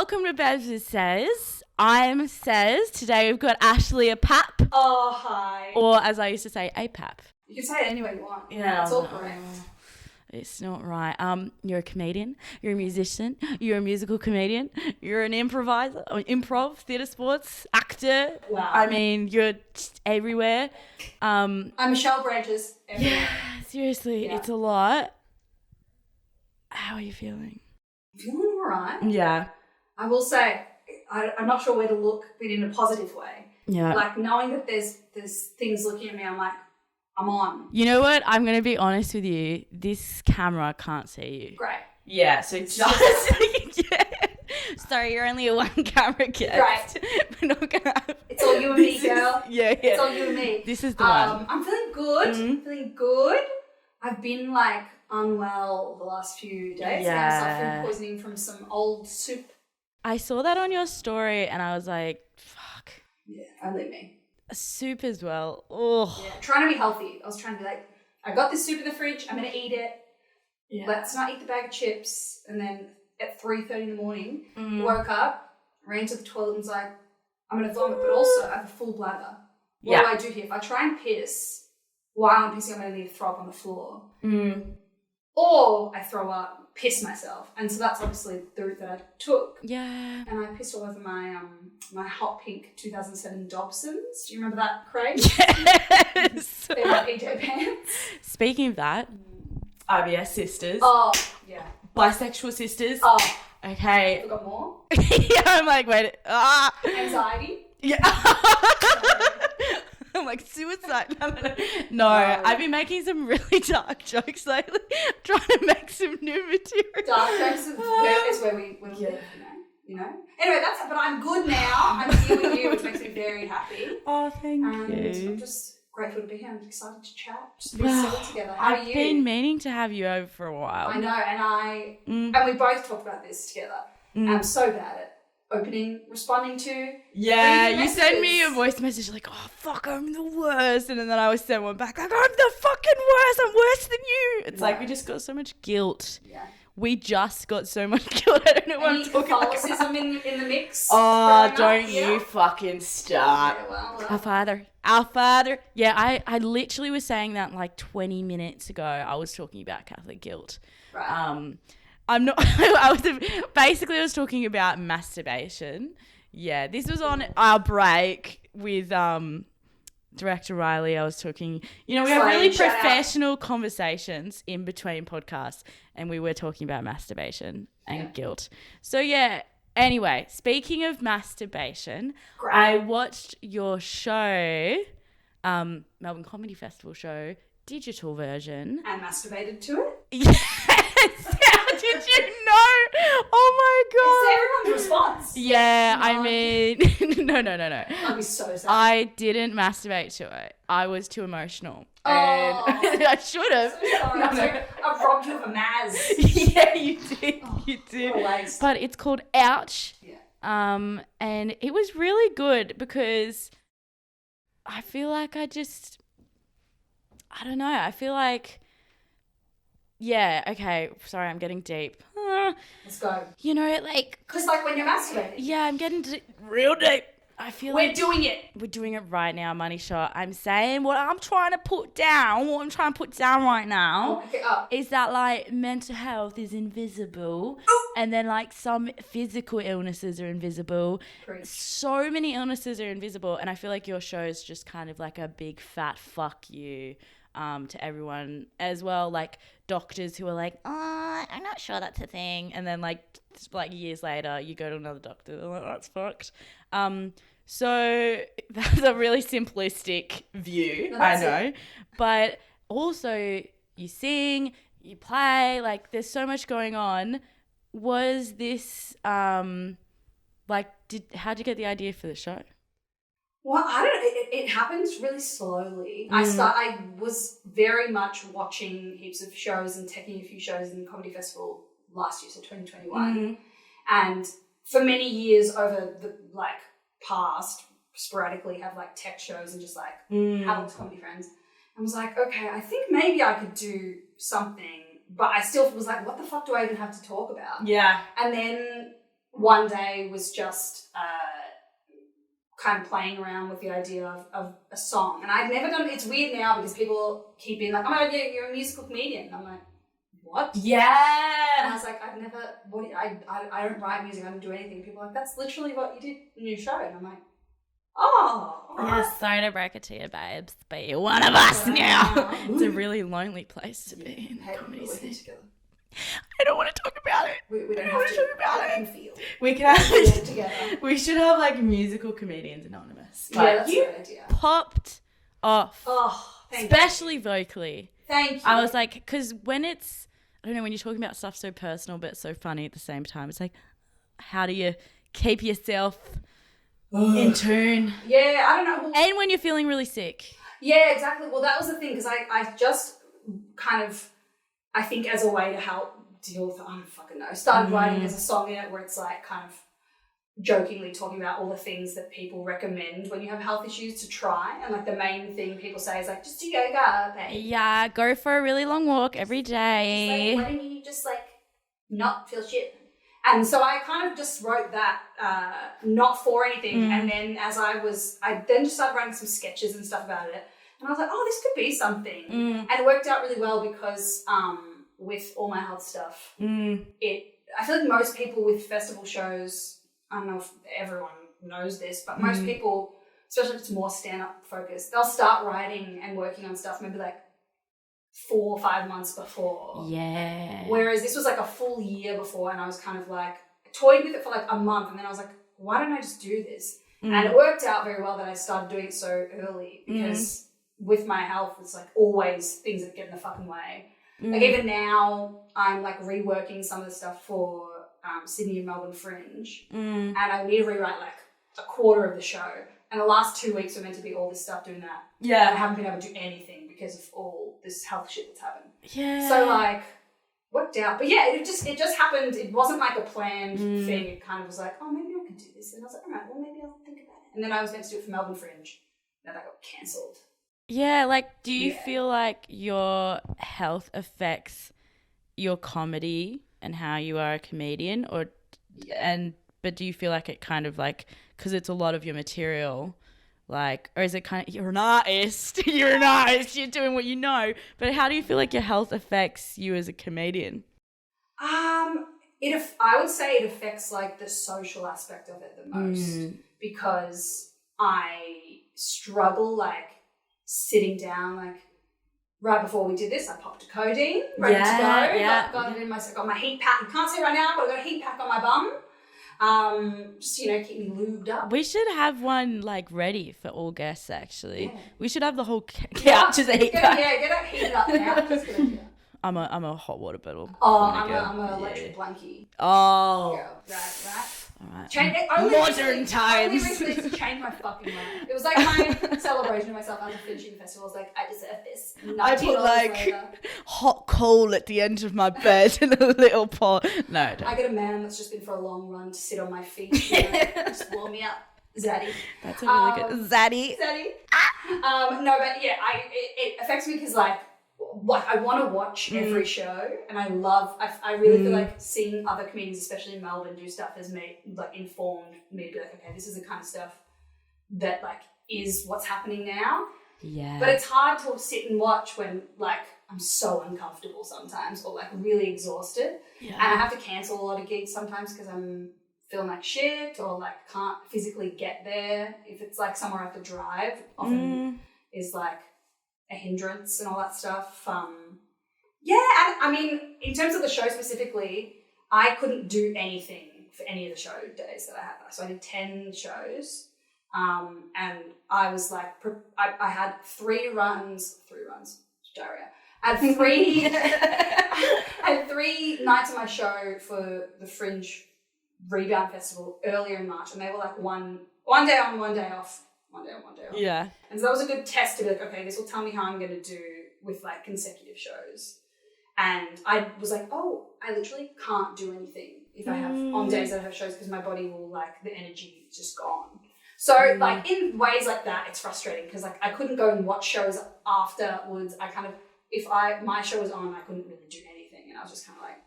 welcome to Babs with Sez. I'm Sez. Today we've got Ashley Apap. Oh, hi. Or as I used to say, Apap. You can say it any way you want. Yeah, it's all correct. It's not right. You're a comedian. You're a musician. You're a musical comedian. You're an improviser, or improv, theatre sports, actor. Wow. I mean, you're just everywhere. I'm Michelle Branches. Everywhere. Yeah, seriously, Yeah. it's a lot. How are you feeling? Feeling all right. Yeah. I will say, I'm not sure where to look, but in a positive way. Yeah. Like knowing that there's things looking at me, I'm like, I'm on. You know what? I'm going to be honest with you. This camera can't see you. Great. Yeah, so just... yeah. Sorry, you're only a one camera guest. Great. We're not going to have... It's all you and me, girl. Yeah. It's all you and me. This is the one. I'm feeling good. Mm-hmm. I'm feeling good. I've been like unwell the last few days. Yeah. I'm suffering poisoning from some old soup. I saw that on your story and I was like, fuck. Yeah, only me. Soup as well. Oh. Yeah, trying to be healthy. I was trying to be like, I got this soup in the fridge. I'm going to eat it. Yeah. Let's not eat the bag of chips. And then at 3:30 in the morning, Mm. woke up, ran to the toilet and was like, I'm going to vomit, but also I have a full bladder. What Yeah. do I do here? If I try and piss while I'm pissing, I'm going to need to throw up on the floor. Mm. Or I throw up, piss myself. And so that's obviously the route that I took. Yeah. And I pissed all over my my hot pink 2007 Dobsons. Do you remember that, Craig? Yes. They're my PJ pants. Speaking of that, IBS sisters. Oh, yeah. Bisexual sisters. Oh, Okay. I got more. Yeah, I'm like, wait. Anxiety. Yeah. I'm like, suicide. No, I've been making some really dark jokes lately. Trying to make some new material. Dark jokes is where we live, you know? Anyway, but I'm good now. I'm here with you, which makes me very happy. Oh, thank And you. I'm just grateful to be here. I'm excited to chat. Just to be settled together. How are I've you? been meaning to have you over for a while. I know, and we both talked about this together. I'm so bad at responding to. Yeah, reading you sent me a messages. voice message like, oh, fuck, I'm the worst. And then I was sent one back like, I'm the fucking worst. I'm worse than you. It's like we just got so much guilt. Yeah. We just got so much guilt. I don't know what Any I'm talking about. Catholicism in the mix? Oh, growing don't up? you Yeah. fucking start. Yeah, well. Our Father. Yeah, I literally was saying that like 20 minutes ago. I was talking about Catholic guilt. Right. I'm not. Basically I was talking about masturbation. Yeah, this was on our break with Director Riley. I was talking. You know, we have really Shout out. professional conversations in between podcasts, and we were talking about masturbation and guilt. So yeah. Anyway, speaking of masturbation, Great. I watched your show, Melbourne Comedy Festival show, digital version. And masturbated to it? Yes! How did you know? Oh my It's everyone's response. God. Yeah, No. I mean, no. I'd be so sad. I didn't masturbate to it. I was too emotional. Oh. And I should have. So sorry. I've robbed you of a Maz. Yeah, you did. You did. What a waste. But it's called Ouch. Yeah. And it was really good because I feel like I don't know. I feel like, yeah, okay. Sorry, I'm getting deep. Let's go. You know, like, Because like when you're masturbating, yeah, I'm getting real deep. I feel we're like doing it. we're doing it right now, Money Shot. I'm saying what I'm trying to put down right now Okay, up. is that like mental health is invisible and then like some physical illnesses are invisible. Preach. So many illnesses are invisible, and I feel like your show is just kind of like a big fat fuck you to everyone as well, like doctors who are like, oh, I'm not sure that's a thing, and then like years later you go to another doctor, they're like, that's fucked. So that's a really simplistic view, No, I that's know, but also you sing, you play, like there's so much going on. Was this how'd you get the idea for the show? Well, I don't know. It happens really slowly. I was very much watching heaps of shows and taking a few shows in the Comedy Festival last year, so 2021. And for many years over the past, sporadically have like tech shows and just have lots of comedy friends. I was like, okay, I think maybe I could do something, but I still was like, what the fuck do I even have to talk about? Yeah. And then one day was just kind of playing around with the idea of a song. And I'd never done, it's weird now because people keep being like, oh my God, you're a musical comedian. And I'm like, what? Yeah. And I was like, I don't write music, I don't do anything. People are like, that's literally what you did in your show. And I'm like, oh. Yeah, sorry to break it to you, babes, but you're one of us now. It's a really lonely place to be in the comedy scene. Together. I don't want to talk about it. We don't have to talk about it. Feel. We can have together. We should have like musical comedians anonymous. Yeah, that's a good idea. Popped off. Oh, especially vocally. Thank you. I was like, because when it's, I don't know, when you're talking about stuff so personal but so funny at the same time, it's like, how do you keep yourself in tune? Yeah, I don't know. And when you're feeling really sick. Yeah, exactly. Well, that was the thing because I just kind of, I think as a way to help deal with, I don't fucking know, started writing as a song in it where it's like kind of jokingly talking about all the things that people recommend when you have health issues to try. And like the main thing people say is like, just do yoga, babe. Yeah, go for a really long walk every day. Just like, why don't you just like not feel shit? And so I kind of just wrote that, not for anything. And then I then just started writing some sketches and stuff about it. And I was like, oh, this could be something. And it worked out really well because with all my health stuff, I feel like most people with festival shows, I don't know if everyone knows this, but most people, especially if it's more stand-up focused, they'll start writing and working on stuff maybe like 4 or 5 months before. Yeah. Whereas this was like a full year before and I was kind of like, toyed with it for like a month and then I was like, why don't I just do this? And it worked out very well that I started doing it so early because with my health, it's like always things that get in the fucking way. Like even now, I'm like reworking some of the stuff for Sydney and Melbourne Fringe, and I need to rewrite like a quarter of the show. And the last 2 weeks were meant to be all this stuff doing that. Yeah, and I haven't been able to do anything because of all this health shit that's happened. Yeah. So like worked out, but yeah, it just happened. It wasn't like a planned thing. It kind of was like, oh, maybe I could do this, and I was like, all right, well, maybe I'll think about it. And then I was meant to do it for Melbourne Fringe, and that got cancelled. Yeah, like, do you feel like your health affects your comedy and how you are a comedian, or but do you feel like it kind of like, because it's a lot of your material, like, or is it kind of, you're an artist, you're doing what you know, but how do you feel like your health affects you as a comedian? I would say it affects like the social aspect of it the most because I struggle like sitting down, like right before we did this, I popped a codeine, ready to go. Yeah. Got it in got my heat pack. You can't see it right now, but I got a heat pack on my bum. Just keep me lubed up. We should have one like ready for all guests. Actually, we should have the whole couch as a heat pack. Get that heated up now. That's good idea. I'm a hot water bottle. Oh, I'm a electric blankie. Oh, girl. Right. All right. Modern times. Only recently to change my fucking life. It was like my celebration of myself after finishing the festival. I was like, I deserve this. I put like hot coal at the end of my bed in a little pot. No, I get a man that's just been for a long run to sit on my feet, just warm me up. Zaddy. That's a really good Zaddy. No, but yeah, it affects me because like I want to watch every show, and I really feel like seeing other comedians, especially in Melbourne, do stuff has informed me to be like, okay, this is the kind of stuff that like is what's happening now. Yeah. But it's hard to sit and watch when like I'm so uncomfortable sometimes or like really exhausted. Yeah. And I have to cancel a lot of gigs sometimes because I'm feeling like shit or like can't physically get there. If it's like somewhere I have to drive, often is like a hindrance and all that stuff. And I mean, in terms of the show specifically, I couldn't do anything for any of the show days that I had. So I did 10 shows. And I was like, I had three runs, diarrhea. I had 3 nights of my show for the Fringe Rebound Festival earlier in March, and they were like one day on, one day off, one day on, one day off. Yeah. And so that was a good test to be like, okay, this will tell me how I'm going to do with like consecutive shows. And I was like, oh, I literally can't do anything if I have on days that I have shows because my body will like, the energy is just gone. So like in ways like that, it's frustrating because like I couldn't go and watch shows afterwards. I kind of, if my show was on, I couldn't really do anything. And I was just kind of like,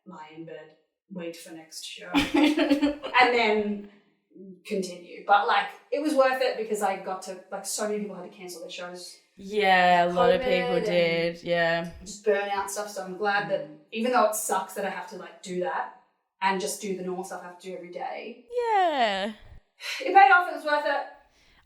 lie in bed wait for next show, and then continue. But like, it was worth it because I got to, like, so many people had to cancel their shows. Yeah, a lot of people did. Yeah, just burnout stuff. So I'm glad that even though it sucks that I have to like do that and just do the normal stuff I have to do every day. Yeah, it paid off. It was worth it.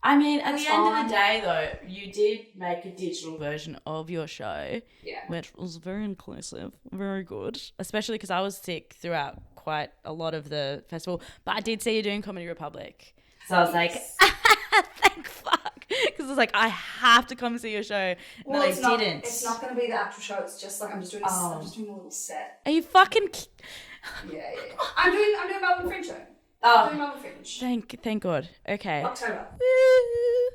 I mean, at the end of the day, though, you did make a digital version of your show, which was very inclusive, very good, especially because I was sick throughout quite a lot of the festival. But I did see you doing Comedy Republic. So I was like, thank fuck. Because I was like, I have to come see your show. And well, then I didn't. It's not going to be the actual show. It's just like, I'm just doing I'm just doing a little set. Are you fucking... Yeah. I'm doing Melbourne Fringe show. Thank God. Okay. October.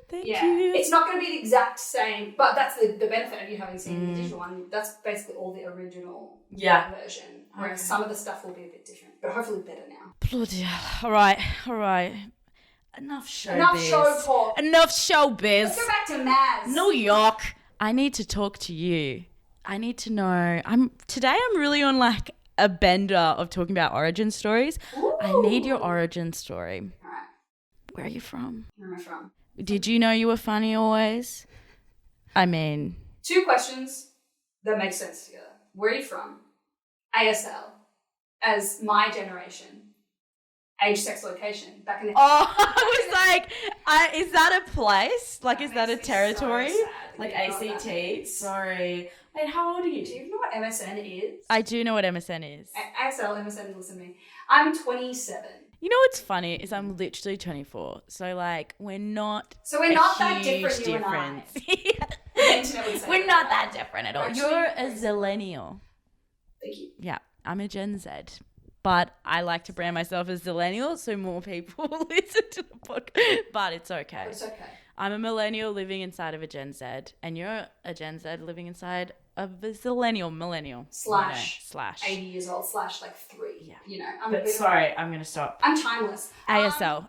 Thank you. It's not going to be the exact same, but that's the benefit of you having seen the digital one. That's basically all the original version. Whereas some of the stuff will be a bit different, but hopefully better now. Bloody hell. All right. Enough showbiz. Enough show talk. Enough showbiz. Let's go back to Maz. New York. I need to talk to you. I need to know. I'm really on like a bender of talking about origin stories. Ooh. I need your origin story. All right. Where are you from? Where am I from? Did you know you were funny always? I mean... 2 questions that make sense together. Where are you from? ASL. As my generation. Age, sex, location. Back in the... Oh, I was like, is that a place? Like, is that a territory? So like ACT? Sorry. Wait, how old are you? Do you know what MSN is? I do know what MSN is. ASL, MSN, listen to me. I'm 27. You know what's funny is I'm literally 24. So, like, we're not that different, you and I. We're not that different at all. Actually, you're a zillennial. Thank you. Yeah, I'm a Gen Z. But I like to brand myself as zillennial so more people listen to the podcast. But it's okay. It's okay. I'm a millennial living inside of a Gen Z, and you're a Gen Z living inside of a millennial. Slash 80 years old, / like 3. Yeah. You know, I'm going to stop. I'm timeless. ASL.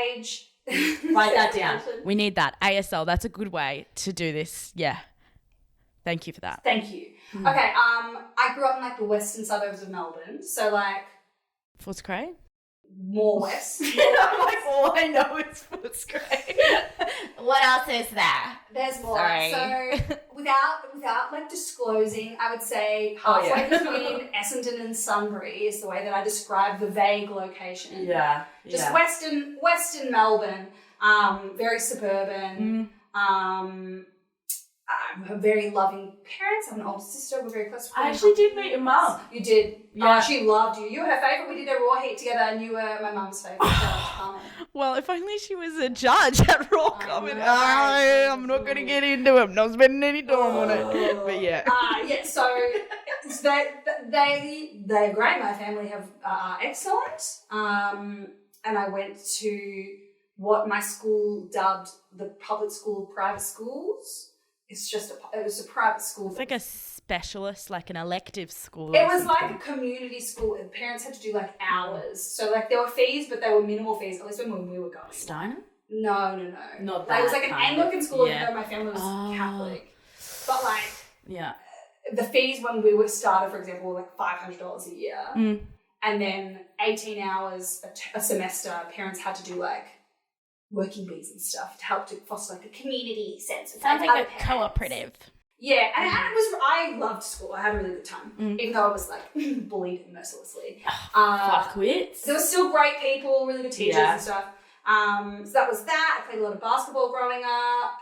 Age. Write that down. We need that. ASL. That's a good way to do this. Yeah. Thank you for that. Thank you. Okay, I grew up in like the western suburbs of Melbourne, so like Footscray? More west. I'm like, all I know is Footscray. What else is there? There's more. Sorry. So without like disclosing, I would say halfway between Essendon and Sunbury is the way that I describe the vague location. Yeah. Just western Melbourne, very suburban. I have very loving parents. I have an older sister. We're very close. I actually did meet your mum. You did? Yeah. She loved you. You were her favourite. We did a Raw Heat together and you were my mum's favourite. Well, if only she was a judge at Raw Comedy. I'm not going to get into it. I'm not spending any time on it. But yeah. So they're great. My family are excellent. And I went to what my school dubbed the public school private schools. It was a private school. It's like a specialist, like an elective school. It was like a community school. And parents had to do like hours. So like there were fees, but they were minimal fees, at least when we were going. Steiner? No. Not that. It was like an Anglican school, yeah. even though my family was Catholic. But like, yeah, the fees when we were started, for example, were like $500 a year. And then 18 hours a semester, parents had to do like working bees and stuff to help to foster like a community sense. Sounds like a cooperative. Yeah, and I loved school. I had a really good time, even though I was like bullied mercilessly. Fuck wits. There were still great people, really good teachers and stuff. So that was that. I played a lot of basketball growing up.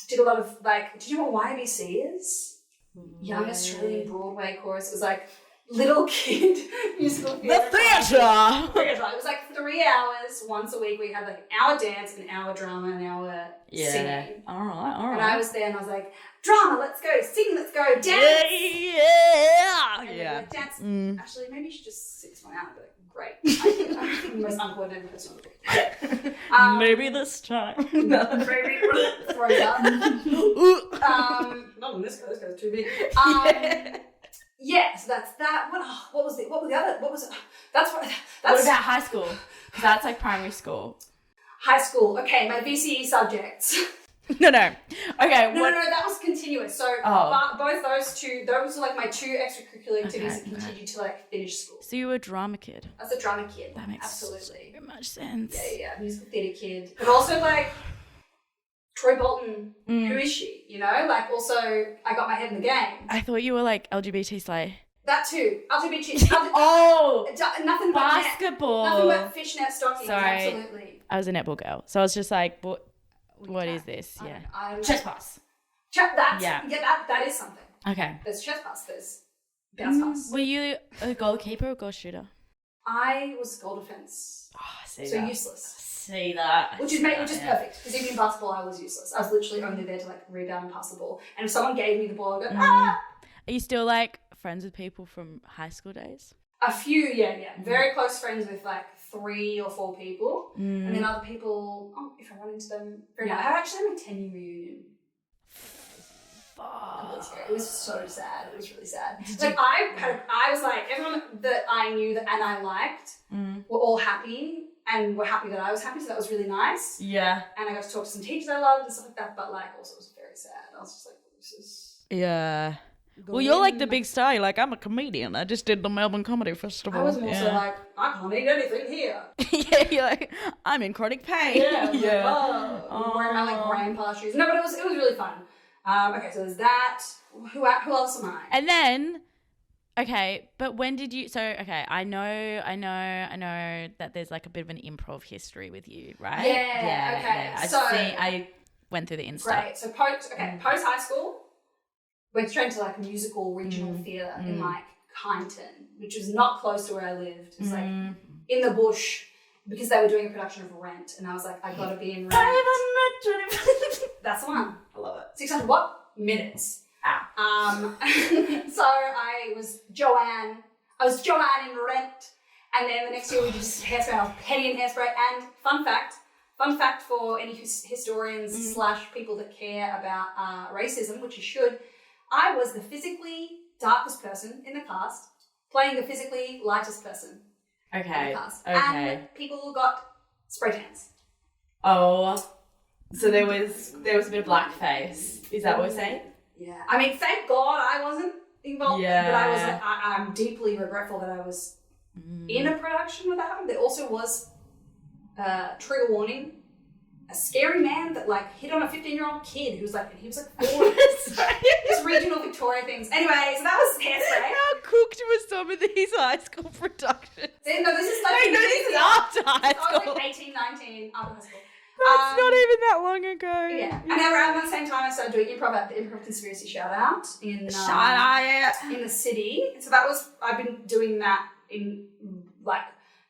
Did a lot of like. Did you know what YBC is? Young Australian Broadway Chorus. It was like little kid musical theatre. The theatre. It was like 3 hours once a week. We had like an hour dance, an hour drama, an hour singing. All right. And I was there and I was like, drama, let's go. Sing, let's go. Dance. Yeah. Like, dance. Actually, maybe you should just sit this one out. But great. I'm the most uncoordinated person on the book. Maybe this time. Maybe throws up. Not on this guy. This guy's too big. Yeah, so that's that. What was it? What was the other? What was it? What about high school? Because that's like primary school. High school. Okay, my VCE subjects. No. Okay. No, that was continuous. So both those were like my two extracurricular activities that continued to like finish school. So you were a drama kid. I was a drama kid. That makes absolutely so much sense. Yeah, musical theatre kid. But also like Troy Bolton, who is she? You know, like also I got my head in the game. I thought you were like LGBT slay. That too. LGBT. Nothing but basketball. Nothing but fishnet stockings. Sorry. Absolutely. I was a netball girl, so I was just like, what is this? Yeah. Chess pass. That is something. Okay. There's chess pass. There's bounce pass. Were you a goalkeeper or goal shooter? I was goal defense. Useless. See that. Which is perfect, because even in basketball I was useless. I was literally only there to like rebound and pass the ball. And if someone gave me the ball, I'd go, Are you still like friends with people from high school days? A few, yeah. Very close friends with like 3 or 4 people. And then other people, if I run into them, I actually had a 10-year reunion. Fuck. It was so sad. It was really sad. I was like, everyone that I knew and I liked were all happy and were happy that I was happy, so that was really nice. Yeah. And I got to talk to some teachers I loved and stuff like that, but like also it was very sad. I was just like, this is... Yeah. Well, you're like the big star. You're like, I'm a comedian. I just did the Melbourne Comedy Festival. I was also like, I can't eat anything here. Yeah, you're like, I'm in chronic pain. Yeah. Like, wearing my like grandpa shoes. No, but it was really fun. Okay, so there's that. Who else am I? And then, okay, but when did you? So okay, I know that there's like a bit of an improv history with you, right? Yeah. Okay. I went through the Insta. Great. So post high school. Went straight to like musical regional theatre in like Kyneton, which was not close to where I lived. It was like in the bush because they were doing a production of Rent, and I was like, I gotta be in Rent. 520. That's the one. I love it. 600 what? Minutes. Ow. So I was Joanne in Rent, and then the next year we did Hairspray. I was Penny in Hairspray. And fun fact for any historians / people that care about racism, which you should. I was the physically darkest person in the cast, playing the physically lightest person in the cast. And people got spray tans. Oh, so there was a bit of blackface. Is that what we're saying? Yeah. I mean, thank God I wasn't involved. Yeah. But I was. I'm deeply regretful that I was in a production where that happened. There also was trigger warning. A scary man that like hit on a 15-year-old kid who was like 4. Just regional Victoria things. Anyway, so that was Hairspray. How cooked were some of these high school productions? No, this is like this is after high school. I was like 18, 19 after high school. That's not even that long ago. Yeah, and around the same time I started doing improv at the Improv Conspiracy Shout Out in the city. So that was I've been doing that in like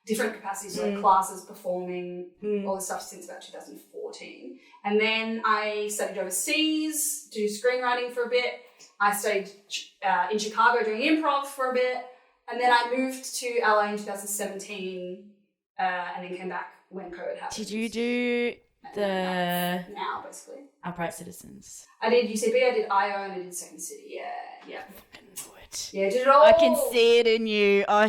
different capacities, like classes, performing, all this stuff since about 2014. And then I studied overseas, do screenwriting for a bit. I studied in Chicago doing improv for a bit. And then I moved to LA in 2017 and then came back when COVID happened. Did you do now, basically. Upright Citizens? I did UCB, I did IO, and I did Second City. Yeah. Yeah, did it all. I can see it in you. I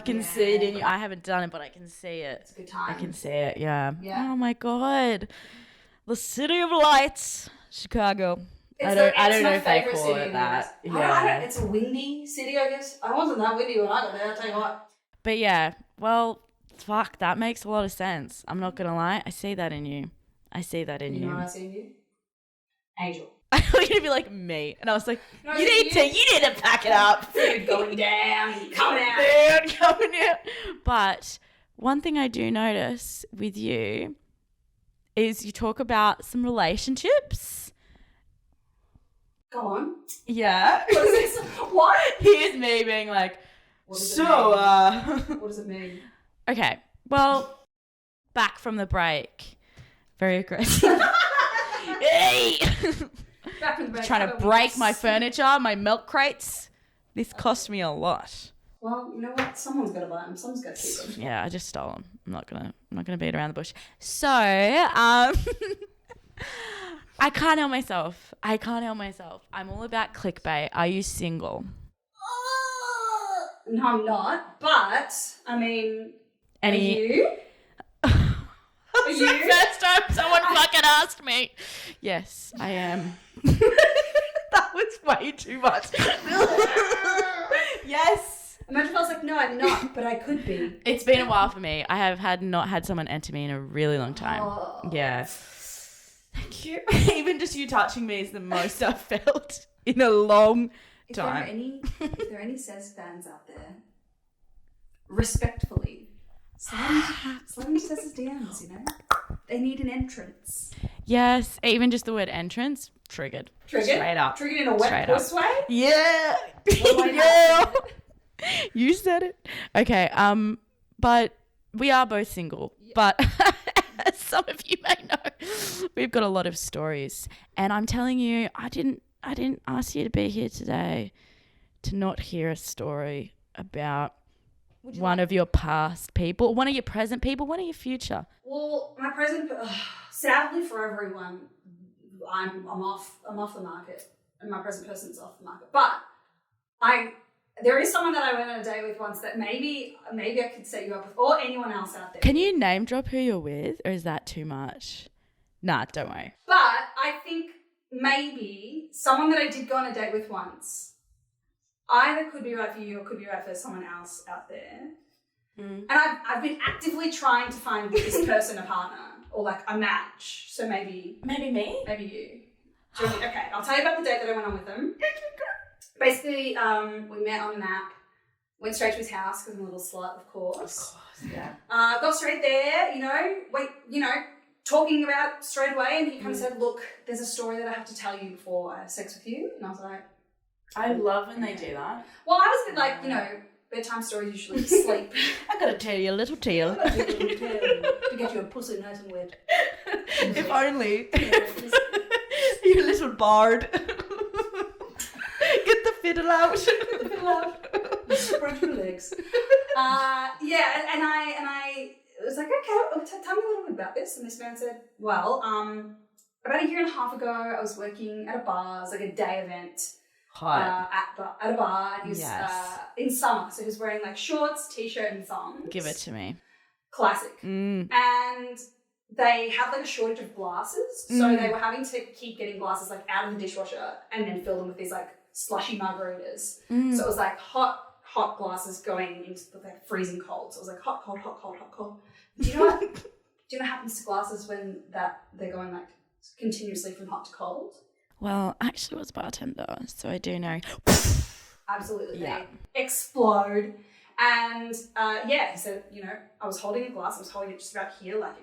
haven't done it, but I can see it. It's a good time. I can see it, yeah. Oh my God. The City of Lights, Chicago. I don't know if they call it that. Yeah. It's a windy city, I guess. I wasn't that windy when I got there, I'll tell you what. But yeah, well, fuck, that makes a lot of sense. I'm not going to lie. I see that in you. You know what I see in you? Angel. I thought you were going to be like me. And I was like, you need to pack it up. Food going down, coming out. But one thing I do notice with you is you talk about some relationships. Go on. Yeah. What is this? What? Here's me being like, what does it mean? Okay. Well, back from the break. Very aggressive. Hey! Back from the break. Trying to break my furniture, my milk crates. This cost me a lot. Well, you know what? Someone's got to buy them. Someone's got to keep them. Yeah, I just stole them. I'm not gonna beat around the bush. So, I can't help myself. I'm all about clickbait. Are you single? No, I'm not. But I mean, are you? Are you? First time someone fucking asked asked me. Yes, I am. That was way too much. Yes. Imagine if I was like, no, I'm not, but I could be. It's been a while for me. I have not had someone enter me in a really long time. Oh. Yeah. Thank you. Even just you touching me is the most I've felt in a long time. If there are any Sez fans out there, respectfully, slide into Sez's DMs, you know? They need an entrance. Yes, even just the word entrance, triggered. Straight up. Triggered in a wet puss way? Yeah. Yeah. You said it. Okay, but we are both single. Yeah. But as some of you may know, we've got a lot of stories. And I'm telling you, I didn't ask you to be here today to not hear a story about one of your past people, one of your present people, one of your future. Well, my present, sadly for everyone, I'm off the market, and my present person's off the market. But there is someone that I went on a date with once that maybe I could set you up with, or anyone else out there. Can you name drop who you're with, or is that too much? Nah, don't worry. But I think maybe someone that I did go on a date with once either could be right for you or could be right for someone else out there. And I've been actively trying to find this person a partner or like a match. So maybe me, maybe you. Okay, I'll tell you about the date that I went on with them. Basically, we met on an app, went straight to his house because I'm a little slut, of course. Yeah. Got straight there, talking about it straight away, and he kind of said, look, there's a story that I have to tell you before I have sex with you. And I was like, I love when they do that. well, I was a bit like, bedtime stories usually sleep. I gotta tell you a little tale. To get your pussy nice and wet. If only. You little bard. Get the fiddle out. Spread your legs. And I was like, okay, tell me a little bit about this. And this man said, well, about a year and a half ago, I was working at a bar. It was like a day event. At a bar, and he was in summer, so he was wearing like shorts, t-shirt, and thongs. Give it to me. Classic. And they had like a shortage of glasses, so they were having to keep getting glasses like out of the dishwasher and then fill them with these like slushy margaritas. So it was like hot glasses going into the like freezing cold. So it was like hot, cold, hot, cold, hot, cold. Do you know what? Do you know what happens to glasses when they're going like continuously from hot to cold? Well, I actually was a bartender, so I do know. Absolutely. Yeah. They explode. And he said, I was holding a glass. I was holding it just about here, like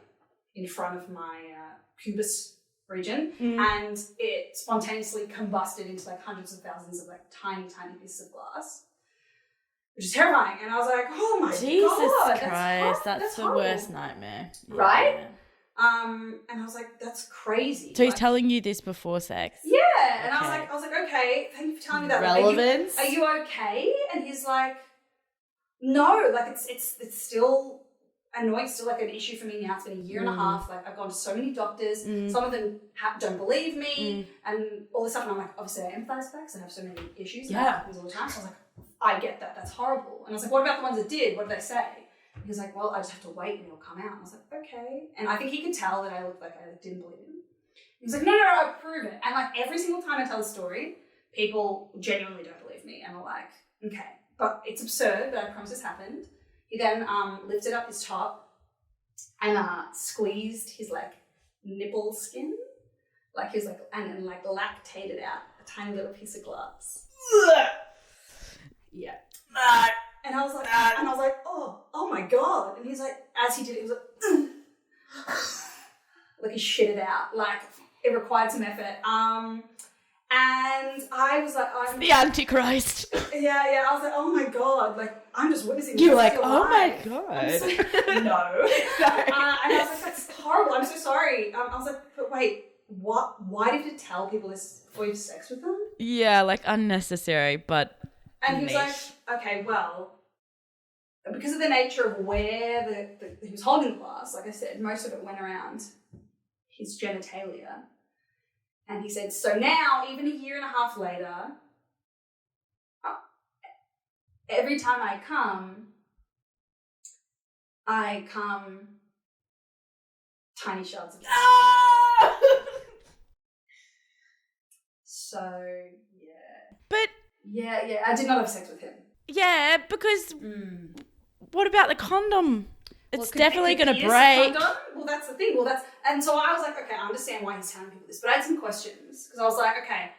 in front of my pubis region. And it spontaneously combusted into like hundreds of thousands of like tiny, tiny pieces of glass, which is terrifying. And I was like, oh my God. Jesus Christ. That's the horrible. Worst nightmare. Right? Yeah. And I was like, that's crazy. So he's telling you this before sex? Yeah. And I was like, okay, thank you for telling me that. Relevance? Are you okay? And he's like, no, like it's still annoying, still like an issue for me now. It's been a year and a half. Like I've gone to so many doctors. Some of them don't believe me and all this stuff. And I'm like, obviously I empathize with that because I have so many issues. And that happens all the time. So I was like, I get that. That's horrible. And I was like, what about the ones that did? What did they say? He was like, well, I just have to wait and it'll come out. And I was like, okay. And I think he could tell that I looked like I didn't believe him. He was like, no, I prove it. And like every single time I tell a story, people genuinely don't believe me. And are like, okay. But it's absurd, but I promise this happened. He then lifted up his top and squeezed his like nipple skin. Like he was like, and then like lactated out a tiny little piece of glass. Yeah. And I was like, oh my God. And he's like, as he did it, he was like, like he shit it out. Like it required some effort. And I was like, I'm the Antichrist. Yeah. I was like, oh my God. Like I'm just witnessing this. You're like, oh my God. So, no. And I was like, that's horrible. I'm so sorry. I was like, but wait, what? Why did you tell people this before you have sex with them? Yeah, like unnecessary, but and he was like, okay, well, because of the nature of where he was holding the glass, like I said, most of it went around his genitalia. And he said, so now, even a year and a half later, every time I come tiny shards of So, yeah. But Yeah, I did not have sex with him. yeah, because what about the condom? It's definitely going to pierce break. the condom? Well, that's the thing. And so I was like, okay, I understand why he's telling people this, but I had some questions because I was like, okay,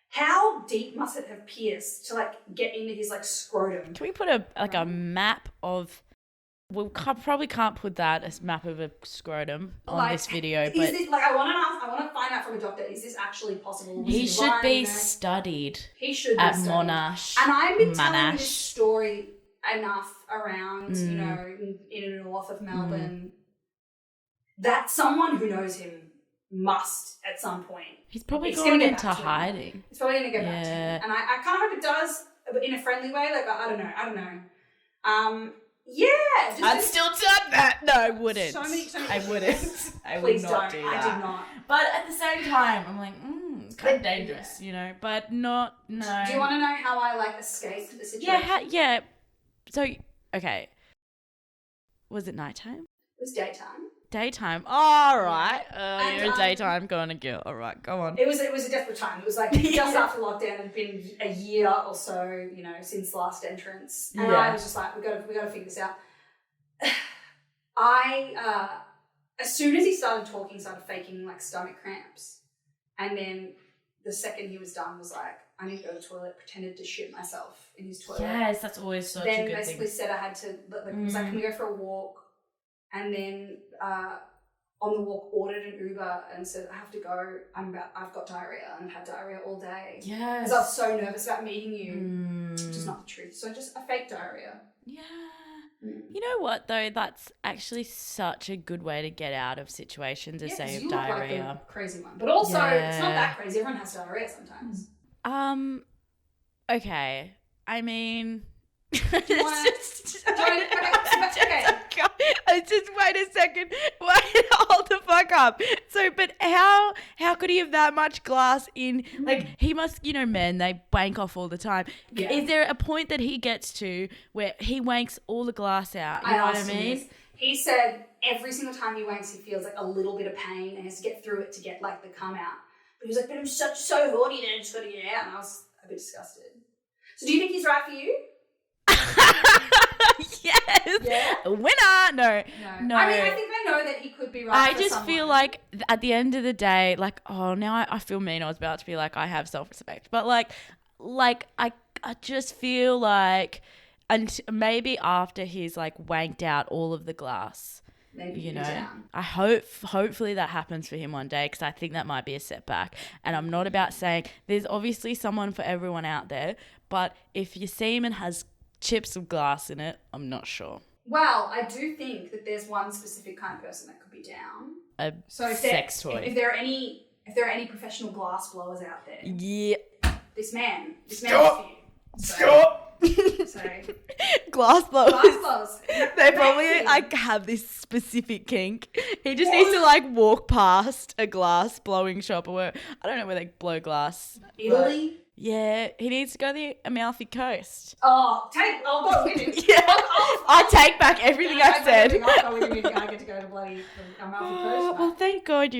how deep must it have pierced to like get into his like scrotum? Can we put a map of? We probably can't put that as map of a scrotum on this video, but is this, like I want to find out from a doctor. Is this actually possible? He should be studied. He should be at studied. Monash. And I've been telling this story enough around, you know, in the north of Melbourne, that someone who knows him must at some point. He's probably gone into hiding. It's probably going to go back to him. And I kind of hope it does, but in a friendly way. Like, I don't know. Yeah. I'd still done that. No, I wouldn't. So many I wouldn't. I Please would not don't. do that. I did not. But at the same time, I'm like, it's kind of dangerous, you know, but no. Do you want to know how I, like, escaped the situation? Yeah. So, okay. Was it nighttime? It was daytime. Daytime. All right. And, you're a daytime going to girl. All right, go on. It was a desperate time. It was like just after lockdown. It had been a year or so, you know, since last entrance. And I was just like, we got to figure this out. As soon as he started talking, started faking like stomach cramps. And then the second he was done was like, I need to go to the toilet, pretended to shit myself in his toilet. Yes, that's always such a good thing. Then basically said I had to, was like, can we go for a walk? And then on the walk ordered an Uber and said, I have to go. I've got diarrhea and I've had diarrhea all day. Yes. Because I was so nervous about meeting you, which is not the truth. So just a fake diarrhea. Yeah. You know what though? That's actually such a good way to get out of situations as say of diarrhea. Look like a crazy one, but also it's not that crazy. Everyone has diarrhea sometimes. Okay. I mean, okay. Just wait a second. Wait, hold the fuck up. So, but how could he have that much glass in? Like, he must, you know, men, they wank off all the time. Yeah. Is there a point that he gets to where he wanks all the glass out? You know what I mean? He said every single time he wanks, he feels like a little bit of pain and has to get through it to get like the cum out. But he was like, but I'm so horny that I just got to get it out. And I was a bit disgusted. So do you think he's right for you? Yes. Yeah. Winner. No. I mean, I think I know that he could be right. I just feel like at the end of the day, like, oh, now I feel mean. I was about to be like, I have self-respect, but like I just feel like, and maybe after he's like wanked out all of the glass, maybe, you know, I hopefully that happens for him one day, because I think that might be a setback. And I'm not about saying there's obviously someone for everyone out there, but if your semen has chips of glass in it, I'm not sure. Well, I do think that there's one specific kind of person that could be down. A sex toy. If there are any professional glass blowers out there. Yeah. This man is for you. Stop. So glass blowers. Glass blowers. They probably like have this specific kink. He just needs to like walk past a glass blowing shop, or where, I don't know where they blow glass. Italy. Yeah, he needs to go to the Amalfi Coast. I'll go with him. Yeah, I take back everything I said. I'll go with him. I get to go to bloody Amalfi Coast. Well, thank God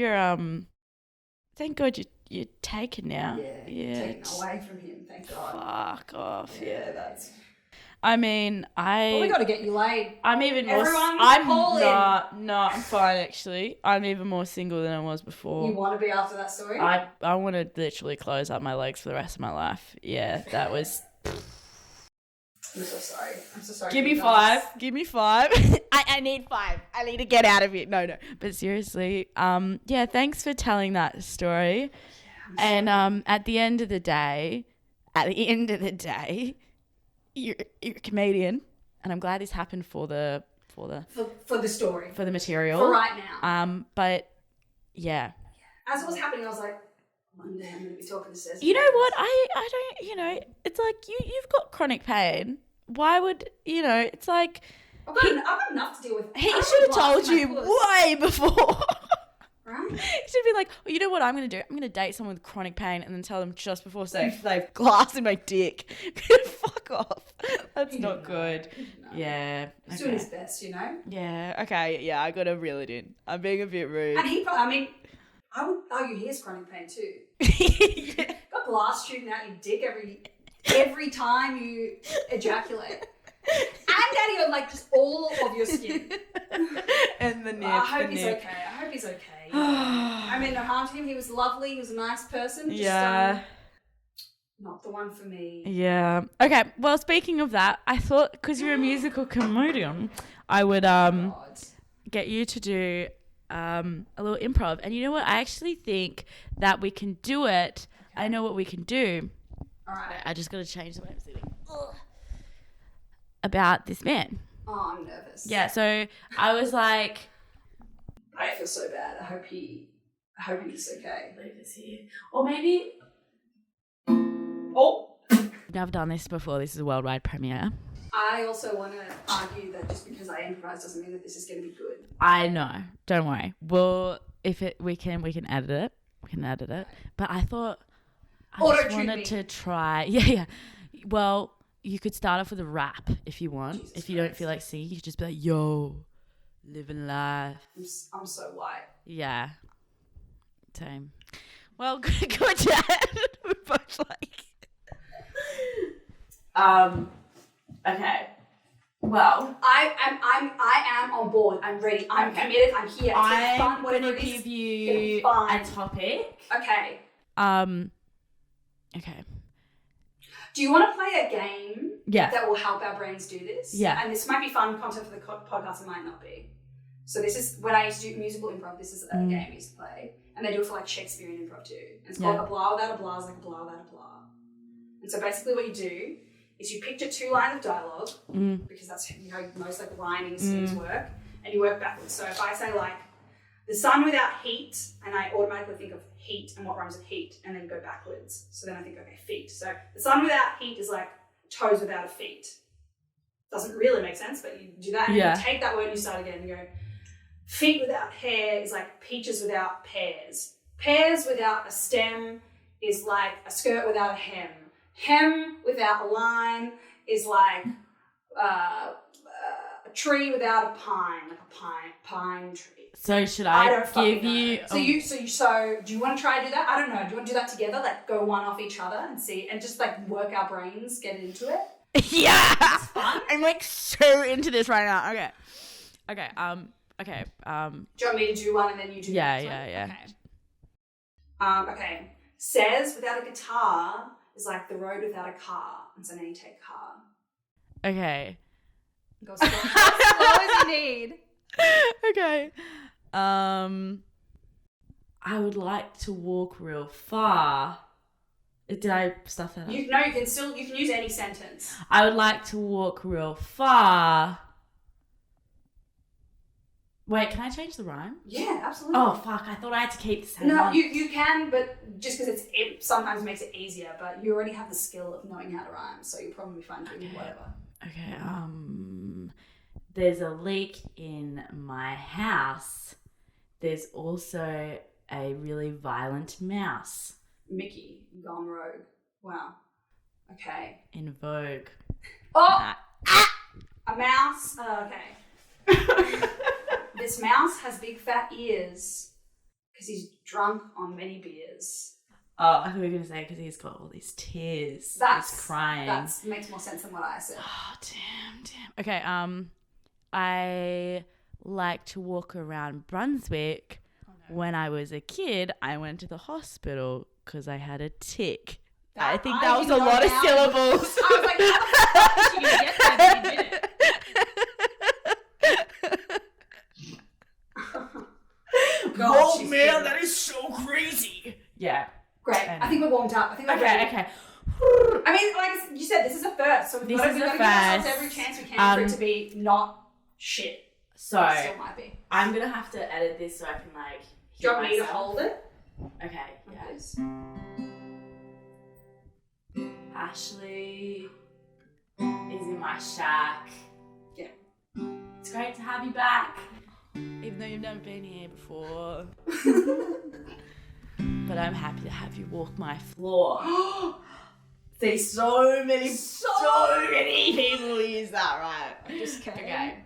you're taken now. Yeah. Taken away from him. Thank God. Fuck off. Yeah, that's. I mean, Well, we got to get you laid. I'm even more. I'm fine actually. I'm even more single than I was before. You want to be after that story? I want to literally close up my legs for the rest of my life. Yeah, that was. I'm so sorry. Give me 5. Give me 5. I need 5. I need to get out of it. No. But seriously, yeah, thanks for telling that story. Yeah, and at the end of the day, you're a comedian, and I'm glad this happened for the story, for the material, for right now. But yeah, as it was happening, I was like, one day I'm going to be talking to Sez. You know what? I don't. You know, it's like you've got chronic pain. Why would you know? It's like I've got enough to deal with. He should have told you way before. Right? He should be like, well, you know what I'm going to do? I'm going to date someone with chronic pain and then tell them just before sex they have glass in my dick. Fuck off. That's not good. Yeah. He's doing his best, you know? Yeah. Okay. Yeah, I got to reel it in. I'm being a bit rude. And I would argue he has chronic pain too. Yeah. Got got glass shooting out your dick every time you ejaculate. And Daddy on like just all of your skin. And the nip. I hope he's okay. I mean, no harm to him. He was lovely. He was a nice person. Just, not the one for me. Yeah. Okay. Well, speaking of that, I thought because you're a musical comedian, I would get you to do a little improv. And you know what? I actually think that we can do it. Okay. I know what we can do. All right. I just got to change the way I'm sitting. About this man. Oh, I'm nervous. Yeah. So I was like, I feel so bad. I hope he's okay. Leave this here. Or maybe. Oh. Never done this before. This is a worldwide premiere. I also want to argue that just because I improvise doesn't mean that this is going to be good. I know. Don't worry. Well, we can edit it. We can edit it. But I thought I just wanted to try. Yeah. Well, you could start off with a rap if you want. Jesus if you Christ. Don't feel like singing, you could just be like, "Yo, living life." I'm so white. Yeah. Same. Well, good chat. We're both like. Okay. Well, I am on board. I'm ready. I'm committed. I'm here. I'm gonna give you a topic. Okay. Okay. Do you want to play a game? Yeah. That will help our brains do this. Yeah. And this might be fun content for the podcast. It might not be. So this is when I used to do musical improv. This is a game I used to play, and they do it for like Shakespearean improv too. And it's called a blah without a blah is like a blah without a blah. And so basically, what you do is you picture 2 lines of dialogue because that's how most like rhyming schemes work, and you work backwards. So if I say like the sun without heat, and I automatically think of heat and what rhymes with heat, and then go backwards. So then I think, okay, feet. So the sun without heat is like toes without a feet. Doesn't really make sense, but you do that and you take that word and you start again and you go, feet without hair is like peaches without pears. Pears without a stem is like a skirt without a hem. Hem without a line is like a tree without a pine, like a pine tree. So should I give you? So do you want to try to do that? I don't know. Do you want to do that together? Like go one off each other and see, and just like work our brains, get into it. Yeah, it's fun. I'm like so into this right now. Okay. Okay. Do you want me to do one and then you do? Yeah. Okay. Okay. Sez without a guitar is like the road without a car, and so now you take car. Okay. Go as slow as you need. Okay. I would like to walk real far. Did I stuff that up? You can use any sentence. I would like to walk real far. Wait, can I change the rhyme? Yeah, absolutely. Oh, fuck. I thought I had to keep the same one. No, you can, but just because it sometimes makes it easier, but you already have the skill of knowing how to rhyme, so you'll probably find doing whatever. Okay, there's a leak in my house. There's also a really violent mouse. Mickey, gone rogue. Wow. Okay. In vogue. Oh! A mouse. Oh, okay. This mouse has big fat ears because he's drunk on many beers. Oh, I thought you were going to say because he's got all these tears. He's crying. That makes more sense than what I said. Oh, damn. Okay, I like to walk around Brunswick. Oh, no. When I was a kid, I went to the hospital because I had a tick. I think that was a lot of syllables. I was like, how the fuck did you get that when you did it? Oh, man, that is so crazy. Yeah. Great. I think we're warmed up. Okay. I mean, like you said, this is a first, so we've got to give ourselves every chance we can for it to be not shit. So it still might be. I'm gonna have to edit this so I can like. Do you want me to hold it? Okay. Yes. Ashley is in my shack. Yeah. It's great to have you back, even though you've never been here before. But I'm happy to have you walk my floor. See, so many people use that, right? I just came. Okay.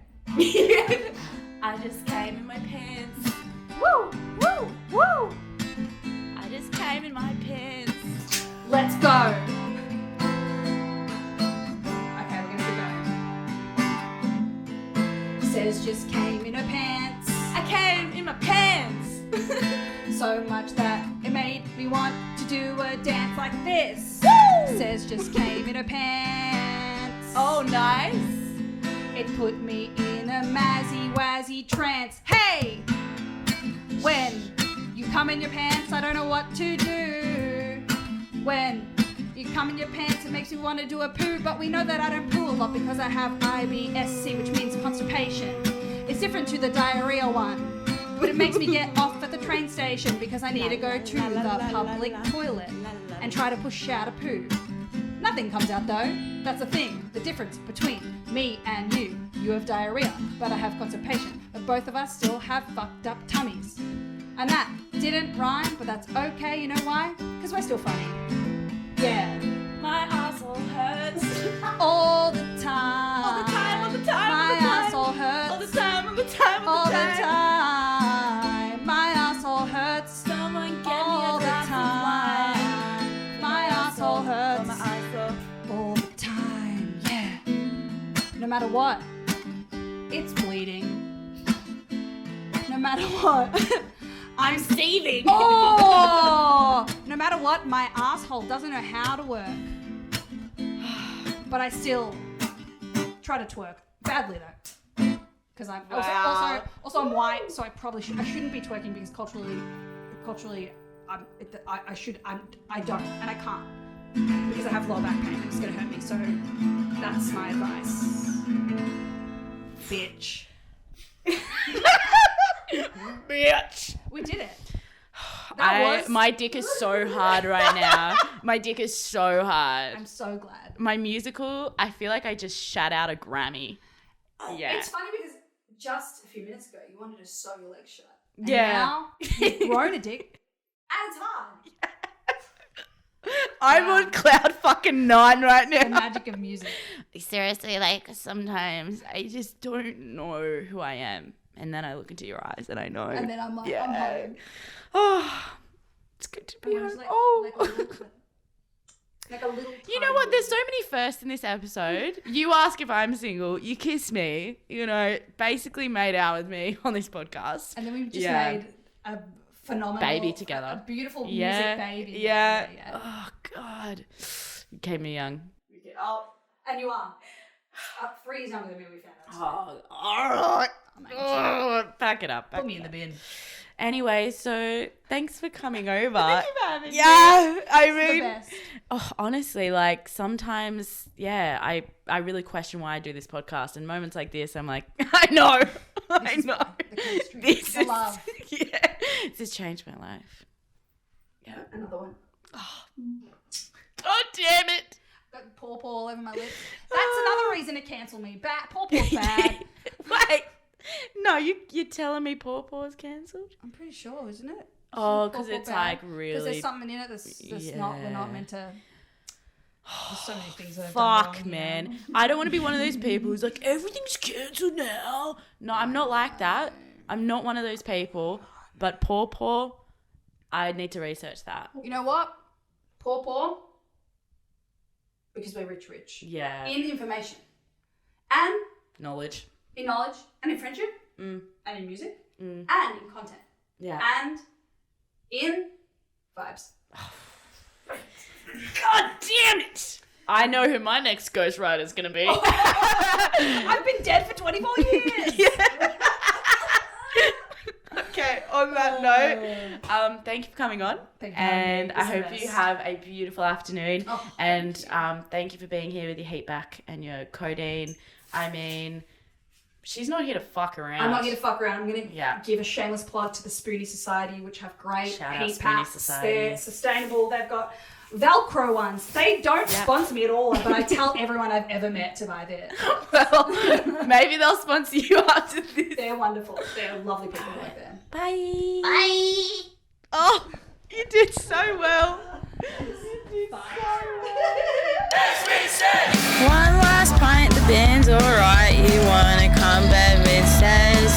I just came in my pants. Woo! Woo! Woo! I just came in my pants. Let's go. Okay, we're gonna keep going. Sez just came in her pants. I came in my pants. So much that it made me want to do a dance like this. Woo! Sez just came in her pants. Oh, nice. It put me in a mazzy-wazzy trance. Hey! When you come in your pants, I don't know what to do. When you come in your pants, it makes me want to do a poo, but we know that I don't poo a lot because I have IBSC, which means constipation. It's different to the diarrhea one, but it makes me get off at the train station because I need to go to the public toilet and try to push out a poo. Nothing comes out though. That's the thing, the difference between me and you. You have diarrhea, but I have constipation. But both of us still have fucked up tummies. And that didn't rhyme, but that's okay. You know why? Because we're still funny. Yeah. My asshole hurts. All the time. All the time, all the time, My all the time. asshole hurts. All the time, all the time, All the time. My asshole hurts. Someone get All me the a glass time. My asshole of wine. hurts. My asshole. All the time. Yeah. No matter what, it's bleeding. No matter what. I'm seething. Oh! No matter what, my asshole doesn't know how to work. But I still try to twerk. Badly though. Because I'm Wow. also I'm white, so I shouldn't be twerking because culturally I don't and I can't because I have lower back pain and it's gonna hurt me. So that's my advice. Bitch. Bitch. We did it. My dick is so hard right now. My dick is so hard. I'm so glad. My musical, I feel like I just shat out a Grammy. Yeah. It's funny because just a few minutes ago you wanted to sew your legs shut. And Yeah. now you've grown a dick and it's hard. I'm on cloud fucking 9 right The now. magic of music. Seriously, like sometimes I just don't know who I am. And then I look into your eyes and I know. And then I'm like, Yeah. I'm home. Oh, it's good to be And I was home. like, Oh. like a little You know what? There's so many firsts in this episode. You ask if I'm single. You kiss me. You know, basically made out with me on this podcast. And then we've just Yeah. made a phenomenal Baby together. A beautiful Yeah. music baby. Yeah. Yeah. Oh, God. You kept me young. Oh, and you are. 3 years younger than me, we found out. Oh, all right. Oh, pack it up. Put me in the bin. Anyway, so thanks for coming over. Thank you for having me. Yeah, I It's the mean, best. oh, honestly, like sometimes, yeah, I really question why I do this podcast. And moments like this, I'm like, I know. This is the chemistry, This the is, love. yeah, this has changed my life. Yeah, another one. Oh, damn it. Got paw all over my lips. That's another reason to cancel me. Paw's bad. Wait, no, you're telling me Paw Paw's cancelled? I'm pretty sure, isn't it? Oh, Paw because Paw it's bad? like Because really. there's something in it that's not, we're not Yeah. meant to. There's so many things that I've done Fuck, wrong, man. You know? I don't want to be one of those people who's like, everything's cancelled now. No, I'm not like that. I'm not one of those people. But Paw, I need to research that. You know what? Paw. Because we're rich. Yeah. In information. And Knowledge. in knowledge. And in friendship. Mm. And in music. Mm. And in content. Yeah. And in vibes. God damn it! I know who my next ghostwriter is going to be. I've been dead for 24 years. Okay, on that note, thank you for coming on. Thank you for having me. And I It's the hope best. you have a beautiful afternoon. Oh, and thank you. thank you for being here with your heat back and your codeine. I mean, she's not here to fuck around. I'm not here to fuck around. I'm going to Yeah. give a shameless plug to the Spoonie Society, which have great Shout out heat Spoonie packs. Society. They're sustainable. They've got Velcro ones. They don't Yeah. sponsor me at all, but I tell everyone I've ever met to buy theirs. Well, maybe they'll sponsor you after this. They're wonderful. They're lovely people who work there. Bye. Bye. Oh, you did so well. One last pint, the band's alright. You wanna come back with Sez?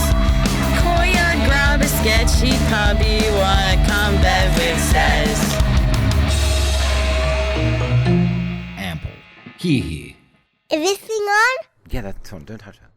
Courtyard, grab a sketchy pub. You wanna come back with Sez? Here. Is this thing on? Yeah, that's on. Don't touch that.